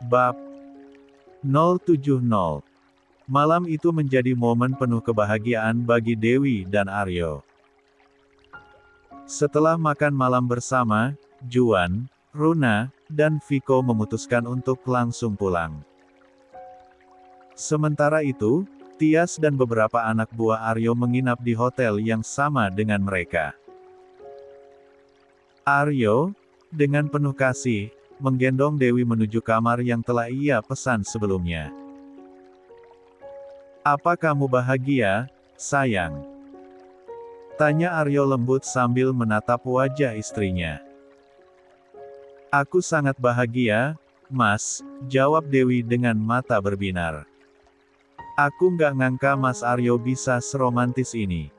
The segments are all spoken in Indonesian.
Bab 070. Malam itu menjadi momen penuh kebahagiaan bagi Dewi dan Aryo. Setelah makan malam bersama, Juan, Runa, dan Viko memutuskan untuk langsung pulang. Sementara itu, Tias dan beberapa anak buah Aryo menginap di hotel yang sama dengan mereka. Aryo, dengan penuh kasih, menggendong Dewi menuju kamar yang telah ia pesan sebelumnya. "Apa kamu bahagia, sayang?" tanya Aryo lembut sambil menatap wajah istrinya. "Aku sangat bahagia, Mas," jawab Dewi dengan mata berbinar. "Aku nggak ngangka Mas Aryo bisa seromantis ini."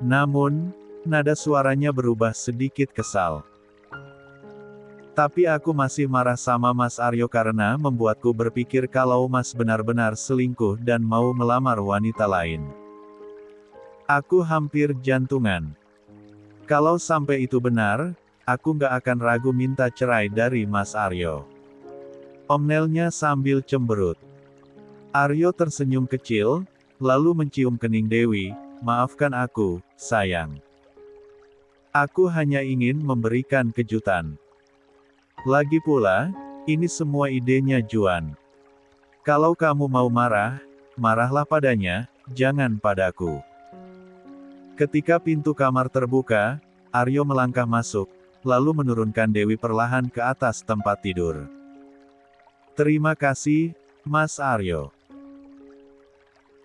Namun, nada suaranya berubah sedikit kesal. "Tapi aku masih marah sama Mas Aryo karena membuatku berpikir kalau Mas benar-benar selingkuh dan mau melamar wanita lain. Aku hampir jantungan. Kalau sampai itu benar, aku nggak akan ragu minta cerai dari Mas Aryo," omnelnya sambil cemberut. Aryo tersenyum kecil, lalu mencium kening Dewi. "Maafkan aku, sayang. Aku hanya ingin memberikan kejutan. Lagi pula, ini semua idenya Juan. Kalau kamu mau marah, marahlah padanya, jangan padaku." Ketika pintu kamar terbuka, Aryo melangkah masuk, lalu menurunkan Dewi perlahan ke atas tempat tidur. "Terima kasih, Mas Aryo.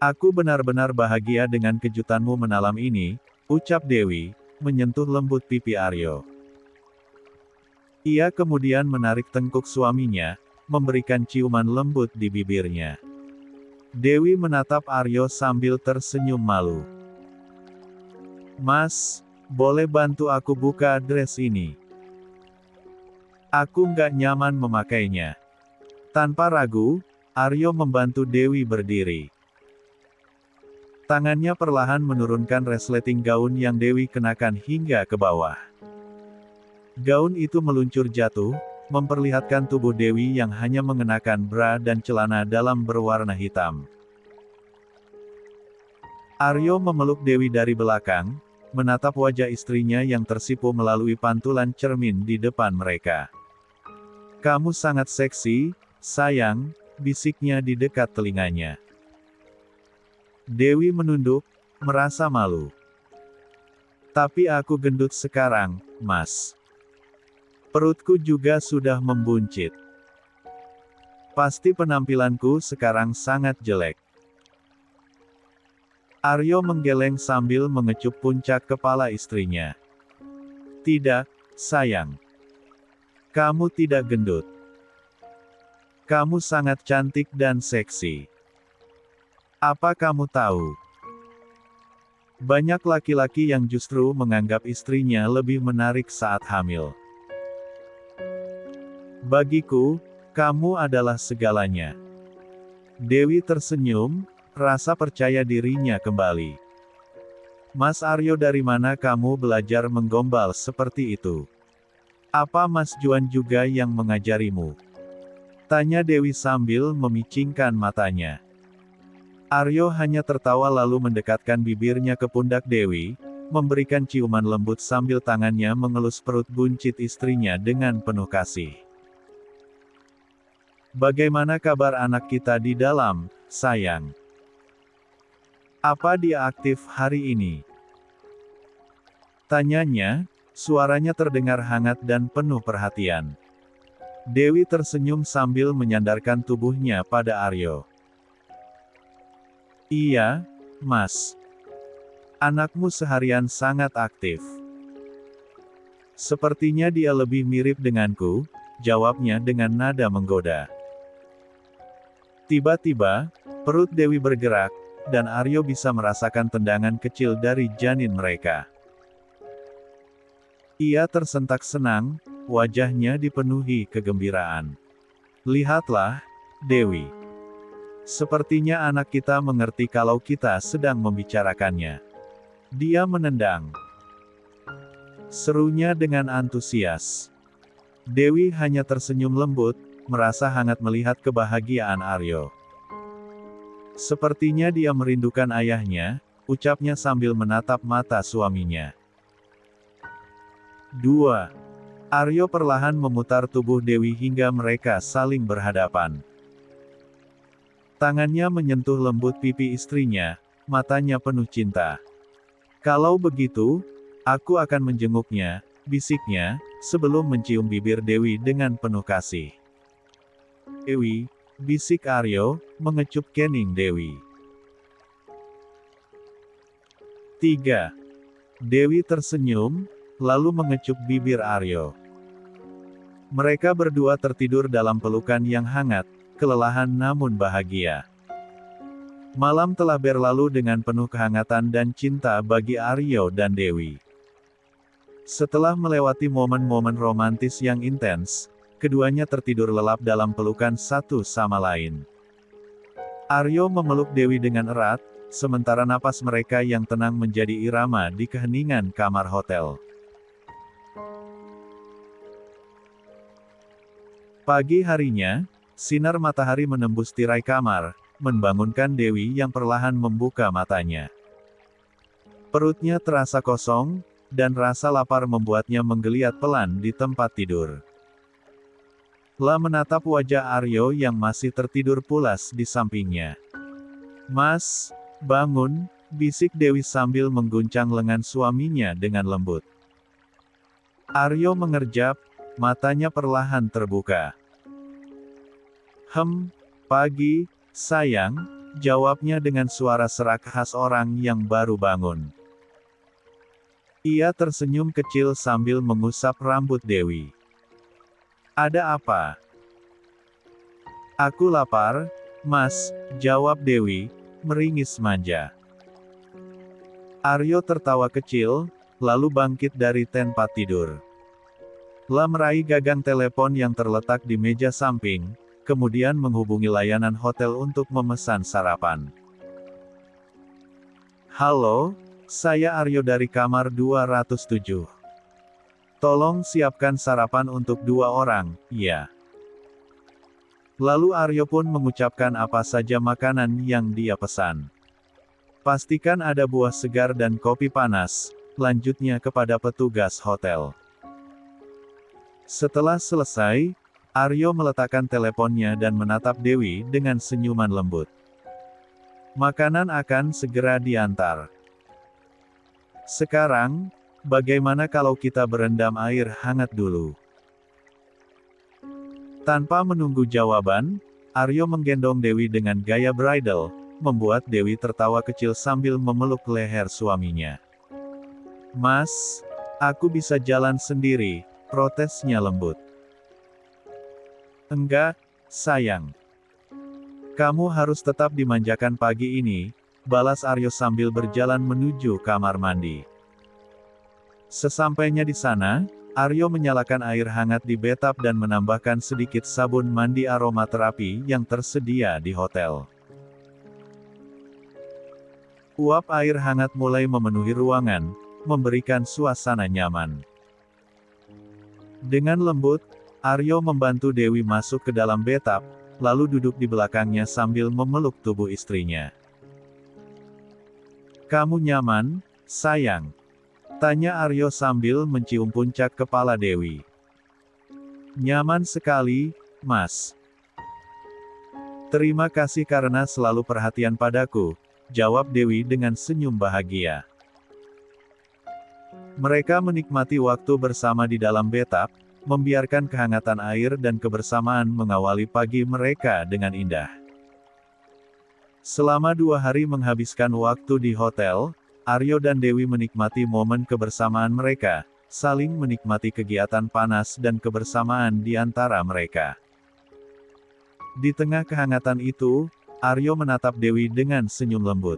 Aku benar-benar bahagia dengan kejutanmu menalam ini," ucap Dewi, menyentuh lembut pipi Aryo. Ia kemudian menarik tengkuk suaminya, memberikan ciuman lembut di bibirnya. Dewi menatap Aryo sambil tersenyum malu. "Mas, boleh bantu aku buka dress ini? Aku nggak nyaman memakainya." Tanpa ragu, Aryo membantu Dewi berdiri. Tangannya perlahan menurunkan resleting gaun yang Dewi kenakan hingga ke bawah. Gaun itu meluncur jatuh, memperlihatkan tubuh Dewi yang hanya mengenakan bra dan celana dalam berwarna hitam. Aryo memeluk Dewi dari belakang, menatap wajah istrinya yang tersipu melalui pantulan cermin di depan mereka. "Kamu sangat seksi, sayang," bisiknya di dekat telinganya. Dewi menunduk, merasa malu. "Tapi aku gendut sekarang, Mas. Perutku juga sudah membuncit. Pasti penampilanku sekarang sangat jelek." Aryo menggeleng sambil mengecup puncak kepala istrinya. "Tidak, sayang. Kamu tidak gendut. Kamu sangat cantik dan seksi. Apa kamu tahu? Banyak laki-laki yang justru menganggap istrinya lebih menarik saat hamil. Bagiku, kamu adalah segalanya." Dewi tersenyum, rasa percaya dirinya kembali. "Mas Aryo, dari mana kamu belajar menggombal seperti itu? Apa Mas Juan juga yang mengajarimu?" tanya Dewi sambil memicingkan matanya. Aryo hanya tertawa lalu mendekatkan bibirnya ke pundak Dewi, memberikan ciuman lembut sambil tangannya mengelus perut buncit istrinya dengan penuh kasih. "Bagaimana kabar anak kita di dalam, sayang? Apa dia aktif hari ini?" tanyanya, suaranya terdengar hangat dan penuh perhatian. Dewi tersenyum sambil menyandarkan tubuhnya pada Aryo. "Iya, Mas. Anakmu seharian sangat aktif. Sepertinya dia lebih mirip denganku," jawabnya dengan nada menggoda. Tiba-tiba, perut Dewi bergerak, dan Aryo bisa merasakan tendangan kecil dari janin mereka. Ia tersentak senang, wajahnya dipenuhi kegembiraan. "Lihatlah, Dewi. Sepertinya anak kita mengerti kalau kita sedang membicarakannya." Dia menendang. Serunya dengan antusias. Dewi hanya tersenyum lembut, merasa hangat melihat kebahagiaan Aryo. Sepertinya dia merindukan ayahnya, ucapnya sambil menatap mata suaminya. 2. Aryo perlahan memutar tubuh Dewi hingga mereka saling berhadapan. Tangannya menyentuh lembut pipi istrinya, matanya penuh cinta. "Kalau begitu, aku akan menjenguknya," bisiknya, sebelum mencium bibir Dewi dengan penuh kasih. "Dewi," bisik Aryo, mengecup kening Dewi. 3. Dewi tersenyum, lalu mengecup bibir Aryo. Mereka berdua tertidur dalam pelukan yang hangat, kelelahan namun bahagia. Malam telah berlalu dengan penuh kehangatan dan cinta bagi Aryo dan Dewi. Setelah melewati momen-momen romantis yang intens, keduanya tertidur lelap dalam pelukan satu sama lain. Aryo memeluk Dewi dengan erat, sementara napas mereka yang tenang menjadi irama di keheningan kamar hotel. Pagi harinya, sinar matahari menembus tirai kamar, membangunkan Dewi yang perlahan membuka matanya. Perutnya terasa kosong, dan rasa lapar membuatnya menggeliat pelan di tempat tidur. La menatap wajah Aryo yang masih tertidur pulas di sampingnya. "Mas, bangun," bisik Dewi sambil mengguncang lengan suaminya dengan lembut. Aryo mengerjap, matanya perlahan terbuka. Pagi, sayang," jawabnya dengan suara serak khas orang yang baru bangun. Ia tersenyum kecil sambil mengusap rambut Dewi. "Ada apa?" "Aku lapar, Mas," jawab Dewi, meringis manja. Aryo tertawa kecil, lalu bangkit dari tempat tidur. La meraih gagang telepon yang terletak di meja samping, kemudian menghubungi layanan hotel untuk memesan sarapan. "Halo, saya Aryo dari kamar 207. Tolong siapkan sarapan untuk 2 orang, ya." Lalu Aryo pun mengucapkan apa saja makanan yang dia pesan. "Pastikan ada buah segar dan kopi panas," lanjutnya kepada petugas hotel. Setelah selesai, Aryo meletakkan teleponnya dan menatap Dewi dengan senyuman lembut. "Makanan akan segera diantar. Sekarang, bagaimana kalau kita berendam air hangat dulu?" Tanpa menunggu jawaban, Aryo menggendong Dewi dengan gaya bridal, membuat Dewi tertawa kecil sambil memeluk leher suaminya. "Mas, aku bisa jalan sendiri," protesnya lembut. "Enggak, sayang. Kamu harus tetap dimanjakan pagi ini," balas Aryo sambil berjalan menuju kamar mandi. Sesampainya di sana, Aryo menyalakan air hangat di bathtub dan menambahkan sedikit sabun mandi aromaterapi yang tersedia di hotel. Uap air hangat mulai memenuhi ruangan, memberikan suasana nyaman. Dengan lembut, Aryo membantu Dewi masuk ke dalam bathtub, lalu duduk di belakangnya sambil memeluk tubuh istrinya. "Kamu nyaman, sayang?" tanya Aryo sambil mencium puncak kepala Dewi. "Nyaman sekali, Mas. Terima kasih karena selalu perhatian padaku," jawab Dewi dengan senyum bahagia. Mereka menikmati waktu bersama di dalam bathtub, membiarkan kehangatan air dan kebersamaan mengawali pagi mereka dengan indah. Selama 2 hari menghabiskan waktu di hotel, Aryo dan Dewi menikmati momen kebersamaan mereka, saling menikmati kegiatan panas dan kebersamaan di antara mereka. Di tengah kehangatan itu, Aryo menatap Dewi dengan senyum lembut.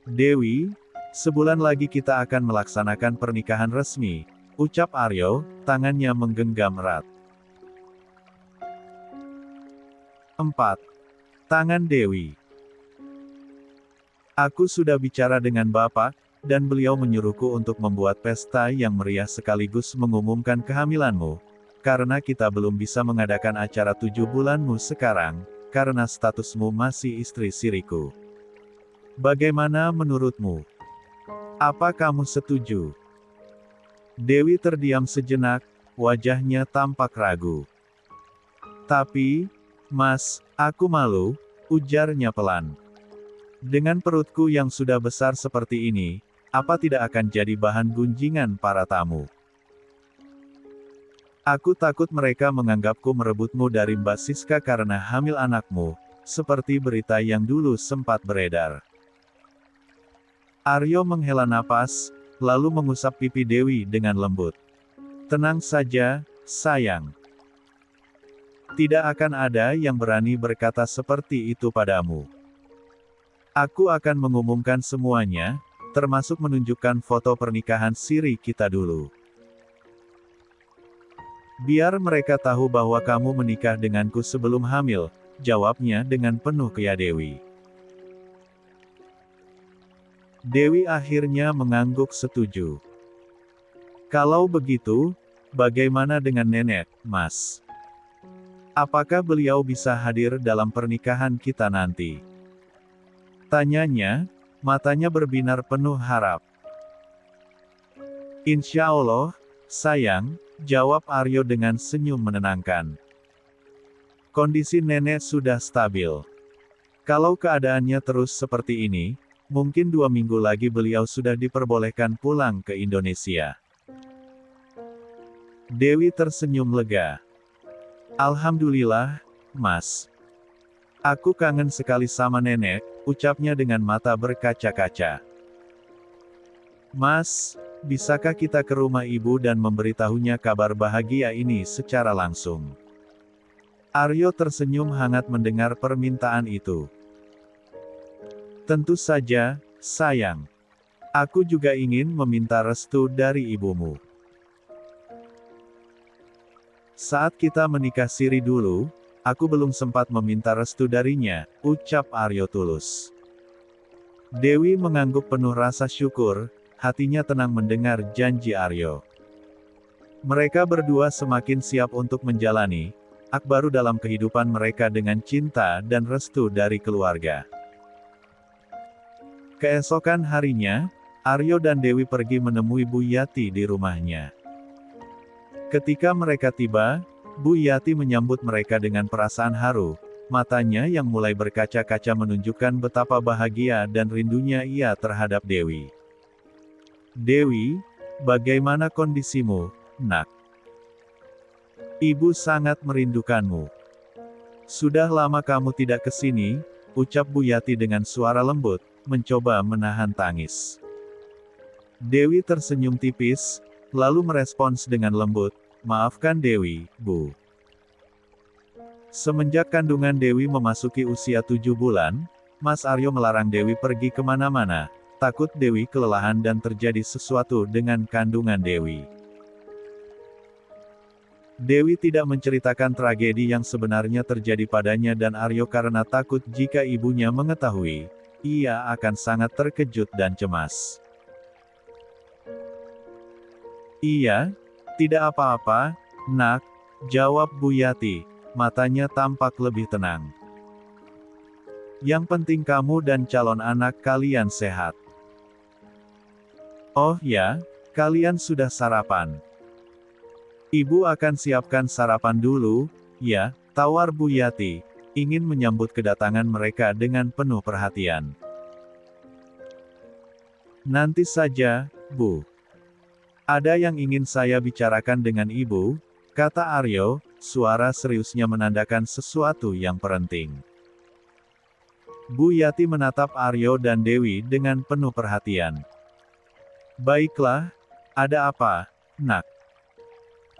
"Dewi, sebulan lagi kita akan melaksanakan pernikahan resmi," ucap Aryo, tangannya menggenggam erat. 4. Tangan Dewi. "Aku sudah bicara dengan Bapak, dan beliau menyuruhku untuk membuat pesta yang meriah sekaligus mengumumkan kehamilanmu," karena kita belum bisa mengadakan acara 7 bulanmu sekarang, karena statusmu masih istri siriku. Bagaimana menurutmu? Apa kamu setuju?" Dewi terdiam sejenak, wajahnya tampak ragu. "Tapi, Mas, aku malu," ujarnya pelan. "Dengan perutku yang sudah besar seperti ini, apa tidak akan jadi bahan gunjingan para tamu? Aku takut mereka menganggapku merebutmu dari Mbak Siska karena hamil anakmu, seperti berita yang dulu sempat beredar." Aryo menghela napas, lalu mengusap pipi Dewi dengan lembut. "Tenang saja, sayang. Tidak akan ada yang berani berkata seperti itu padamu. Aku akan mengumumkan semuanya, termasuk menunjukkan foto pernikahan siri kita dulu. Biar mereka tahu bahwa kamu menikah denganku sebelum hamil," jawabnya dengan penuh keyadewi. Dewi akhirnya mengangguk setuju. "Kalau begitu, bagaimana dengan nenek, Mas? Apakah beliau bisa hadir dalam pernikahan kita nanti?" tanyanya, matanya berbinar penuh harap. "Insya Allah, sayang," jawab Aryo dengan senyum menenangkan. "Kondisi nenek sudah stabil. Kalau keadaannya terus seperti ini, mungkin 2 minggu lagi beliau sudah diperbolehkan pulang ke Indonesia." Dewi tersenyum lega. "Alhamdulillah, Mas. Aku kangen sekali sama nenek," ucapnya dengan mata berkaca-kaca. "Mas, bisakah kita ke rumah ibu dan memberitahunya kabar bahagia ini secara langsung?" Aryo tersenyum hangat mendengar permintaan itu. "Tentu saja, sayang. Aku juga ingin meminta restu dari ibumu. Saat kita menikah siri dulu, aku belum sempat meminta restu darinya," ucap Aryo tulus. Dewi mengangguk penuh rasa syukur, hatinya tenang mendengar janji Aryo. Mereka berdua semakin siap untuk menjalani ak baru dalam kehidupan mereka dengan cinta dan restu dari keluarga. Keesokan harinya, Aryo dan Dewi pergi menemui Bu Yati di rumahnya. Ketika mereka tiba, Bu Yati menyambut mereka dengan perasaan haru, matanya yang mulai berkaca-kaca menunjukkan betapa bahagia dan rindunya ia terhadap Dewi. "Dewi, bagaimana kondisimu, Nak? Ibu sangat merindukanmu. Sudah lama kamu tidak ke sini," ucap Bu Yati dengan suara lembut, mencoba menahan tangis. Dewi tersenyum tipis, lalu merespons dengan lembut, "Maafkan Dewi, Bu. Semenjak kandungan Dewi memasuki usia 7 bulan, Mas Aryo melarang Dewi pergi kemana-mana, takut Dewi kelelahan dan terjadi sesuatu dengan kandungan Dewi." Dewi tidak menceritakan tragedi yang sebenarnya terjadi padanya dan Aryo karena takut jika ibunya mengetahui, ia akan sangat terkejut dan cemas. "Iya, tidak apa-apa, Nak," jawab Bu Yati, matanya tampak lebih tenang. "Yang penting kamu dan calon anak kalian sehat." "Oh ya, kalian sudah sarapan? Ibu akan siapkan sarapan dulu, ya," tawar Bu Yati, ingin menyambut kedatangan mereka dengan penuh perhatian. "Nanti saja, Bu. Ada yang ingin saya bicarakan dengan Ibu," kata Aryo, suara seriusnya menandakan sesuatu yang penting. Bu Yati menatap Aryo dan Dewi dengan penuh perhatian. "Baiklah, ada apa, Nak?"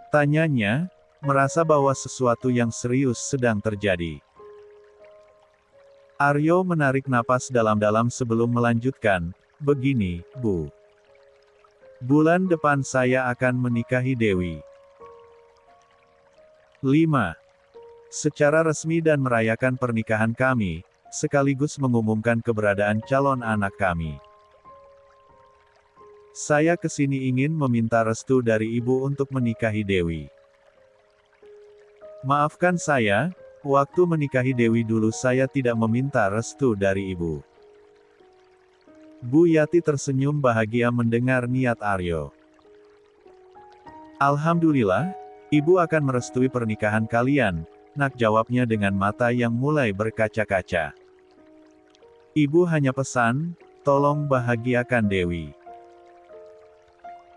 tanyanya, merasa bahwa sesuatu yang serius sedang terjadi. Aryo menarik napas dalam-dalam sebelum melanjutkan, "Begini, Bu. Bulan depan saya akan menikahi Dewi. 5. Secara resmi dan merayakan pernikahan kami, sekaligus mengumumkan keberadaan calon anak kami. Saya kesini ingin meminta restu dari Ibu untuk menikahi Dewi. Maafkan saya, waktu menikahi Dewi dulu saya tidak meminta restu dari ibu. Bu Yati tersenyum bahagia mendengar niat Aryo. Alhamdulillah, ibu akan merestui pernikahan kalian, nak, jawabnya dengan mata yang mulai berkaca-kaca. Ibu hanya pesan, tolong bahagiakan Dewi.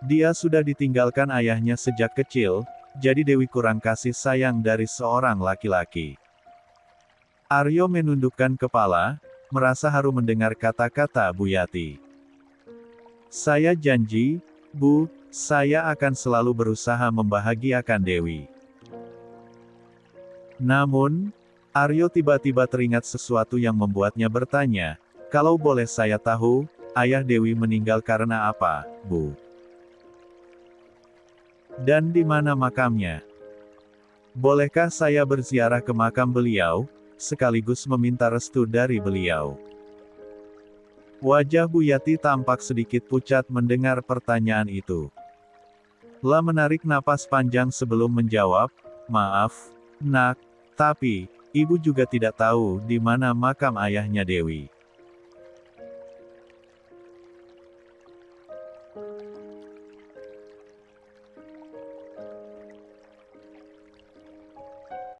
Dia sudah ditinggalkan ayahnya sejak kecil, jadi Dewi kurang kasih sayang dari seorang laki-laki. Aryo menundukkan kepala, merasa haru mendengar kata-kata Bu Yati. Saya janji, Bu, saya akan selalu berusaha membahagiakan Dewi. Namun, Aryo tiba-tiba teringat sesuatu yang membuatnya bertanya, kalau boleh saya tahu, ayah Dewi meninggal karena apa, Bu? Dan di mana makamnya? Bolehkah saya berziarah ke makam beliau, sekaligus meminta restu dari beliau? Wajah Bu Yati tampak sedikit pucat mendengar pertanyaan itu. La menarik napas panjang sebelum menjawab, maaf, nak, tapi, ibu juga tidak tahu di mana makam ayahnya Dewi.